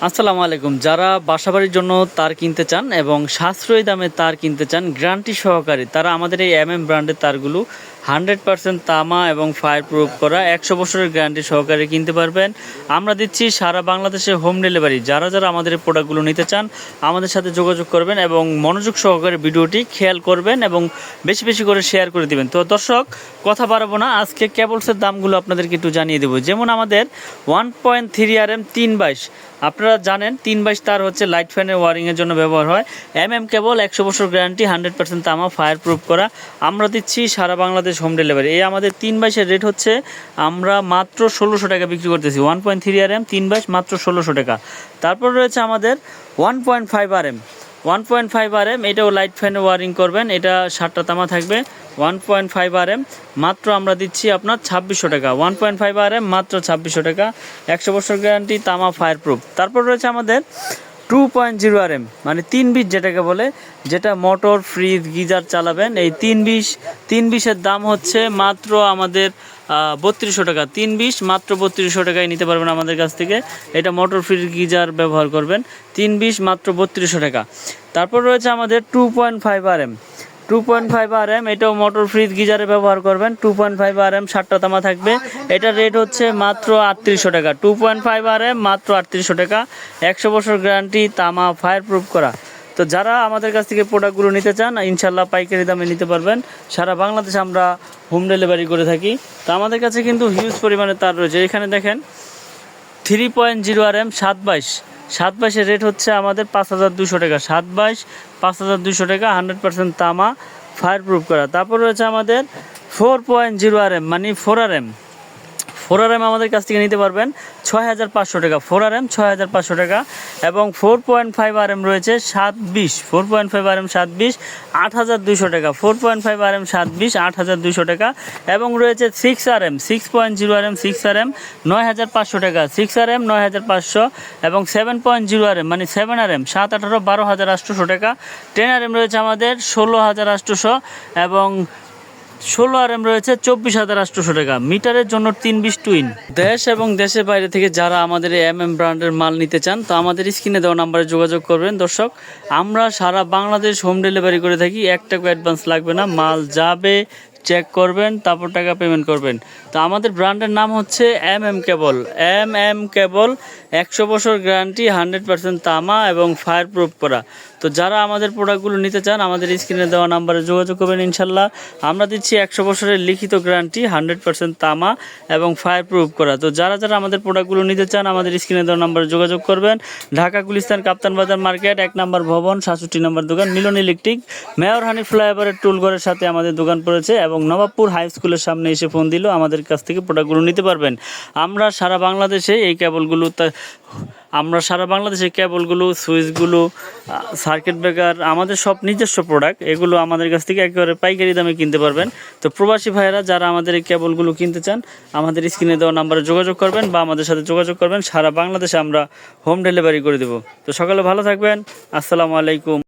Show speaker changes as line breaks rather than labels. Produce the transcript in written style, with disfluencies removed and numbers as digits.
আসসালামু আলাইকুম। যারা বাসাবাড়ির জন্য তার কিনতে চান এবং সাশ্রয়ী দামে তার কিনতে চান গ্যারান্টি সহকারে, তারা আমাদের এই ব্র্যান্ডের তারগুলো 100% তামা এবং ফায়ার প্রুফ করা 100 বছরের গ্যারান্টি সহকারে কিনতে পারবেন। আমরা দিচ্ছি সারা বাংলাদেশে হোম ডেলিভারি। যারা যারা আমাদের এই প্রোডাক্টগুলো নিতে চান আমাদের সাথে যোগাযোগ করবেন এবং মনোযোগ সহকারে ভিডিওটি খেয়াল করবেন এবং বেশি বেশি করে শেয়ার করে দিবেন। তো দর্শক, কথা বাড়াবো না, আজকে কেবলসের দামগুলো আপনাদেরকে একটু জানিয়ে দেবো। যেমন আমাদের 1.3 RM 322, আপনারা জানেন 322 তার হচ্ছে লাইট ফ্যানের ওয়ারিংয়ের জন্য ব্যবহার হয়। কেবল 100 বছর গ্যারান্টি, 100% তামা ফায়ার প্রুফ করা। আমরা দিচ্ছি সারা বাংলাদেশ হোম ডেলিভারি। এই আমাদের 322-এর রেট হচ্ছে আমরা মাত্র 1600 টাকা বিক্রি করতেছি। 1.3 RM 322 মাত্র 1600 টাকা। তারপর রয়েছে আমাদের 1.5 RM 1.5 RM, এটাও লাইট ফ্যানে ওয়ারিং করবেন, এটা 7টা তামা থাকবে। 1.5 RM মাত্র আমরা দিচ্ছি আপনার 2600 টাকা। 1.5 RM মাত্র 2600 টাকা, 100 বছর গ্যারান্টি, তামা ফায়ার প্রুফ। তারপর রয়েছে আমাদের 2.0 RM, মানে 320 যেটাকে বলে, যেটা মোটর ফ্রিজ গিজার চালাবেন। এই 320-এর দাম হচ্ছে মাত্র আমাদের 3200 টাকা। 320 মাত্র 3200 টাকায় নিতে পারবেন আমাদের কাছ থেকে। এটা মোটর ফ্রিজ গিজার ব্যবহার করবেন। 320 মাত্র 3200 টাকা। তারপর রয়েছে আমাদের 2.5 RM 2.5 RM, এটাও মোটর ফ্রিজ গিজারে ব্যবহার করবেন। 2.5 RM 7টা তামা থাকবে। এটার রেট হচ্ছে মাত্র 3800 টাকা। 2.5 RM মাত্র 3800 টাকা, 100 বছর গ্যারান্টি, তামা ফায়ার প্রুফ করা। তো যারা আমাদের কাছ থেকে প্রোডাক্টগুলো নিতে চান ইনশাল্লাহ পাইকারি দামে নিতে পারবেন। সারা বাংলাদেশে আমরা হোম ডেলিভারি করে থাকি। তো আমাদের কাছে কিন্তু হিউজ পরিমাণে তার রয়েছে। এখানে দেখেন 3.0 RM 722-এর রেট হচ্ছে আমাদের 5200 টাকা। 722 5200 টাকা, 100% তামা ফায়ার প্রুফ করা। তারপর রয়েছে আমাদের 4.0 RM, মানে 4 RM আমাদের কাছ থেকে নিতে পারবেন 6500 টাকা। 4 RM 6500 টাকা। এবং 4.5 RM রয়েছে 720, 4.5 RM 720 8200 টাকা। 4.5 RM 720 8200 টাকা। এবং রয়েছে 6 RM 6.0 RM 6 RM 9500 টাকা। 6 RM 9500। এবং 7.0 RM, মানে 7 RM 718 12800 টাকা। 10 RM রয়েছে আমাদের 16800 এবং 16 RM রয়েছে 24800 টাকা। মিটারের জন্য 320 টুইন। দেশ এবং দেশের বাইরে থেকে যারা আমাদের এই ব্র্যান্ডের মাল নিতে চান তো আমাদের স্ক্রিনে দেওয়া নাম্বারে যোগাযোগ করবেন। দর্শক, আমরা সারা বাংলাদেশ হোম ডেলিভারি করে থাকি। 1 টাকা অ্যাডভান্স লাগবে না, মাল যাবে চেক করবেন, তারপর টাকা পেমেন্ট করবেন। তো আমাদের ব্র্যান্ডের নাম হচ্ছে কেবল 100 বছর গ্যারান্টি, 100% তামা এবং ফায়ার প্রুফ করা। তো যারা আমাদের প্রোডাক্টগুলো নিতে চান আমাদের স্ক্রিনে দেওয়া নাম্বারে যোগাযোগ করবেন। ইনশাল্লাহ আমরা দিচ্ছি 100 বছরের লিখিত গ্যারান্টি, 100% তামা এবং ফায়ার প্রুফ করা। তো যারা যারা আমাদের প্রোডাক্টগুলো নিতে চান আমাদের স্ক্রিনে দেওয়া নাম্বারে যোগাযোগ করবেন। ঢাকা গুলিস্তান কাপ্তান বাজার মার্কেট, 1 নম্বর ভবন, 67 নম্বর দোকান, মিলন ইলেকট্রিক, মেয়র হানি ফ্লাইওভারের টুলঘরের সাথে আমাদের দোকান পড়েছে। এবং নবাবপুর হাই স্কুলের সামনে এসে ফোন দিলেও আমাদের কাছ থেকে প্রোডাক্টগুলো নিতে পারবেন। আমরা সারা বাংলাদেশে এই কেবলগুলো সুইচগুলো, সার্কিট ব্রেকার, আমাদের সব নিজস্ব প্রোডাক্ট, এগুলো আমাদের কাছ থেকে একেবারে পাইকারি দামে কিনতে পারবেন। তো প্রবাসী ভাইয়েরা যারা আমাদের এই কেবলগুলো কিনতে চান আমাদের স্ক্রিনে দেওয়া নাম্বারে যোগাযোগ করবেন বা আমাদের সাথে যোগাযোগ করবেন। সারা বাংলাদেশে আমরা হোম ডেলিভারি করে দেব। তো সকালে ভালো থাকবেন। আসসালামু আলাইকুম।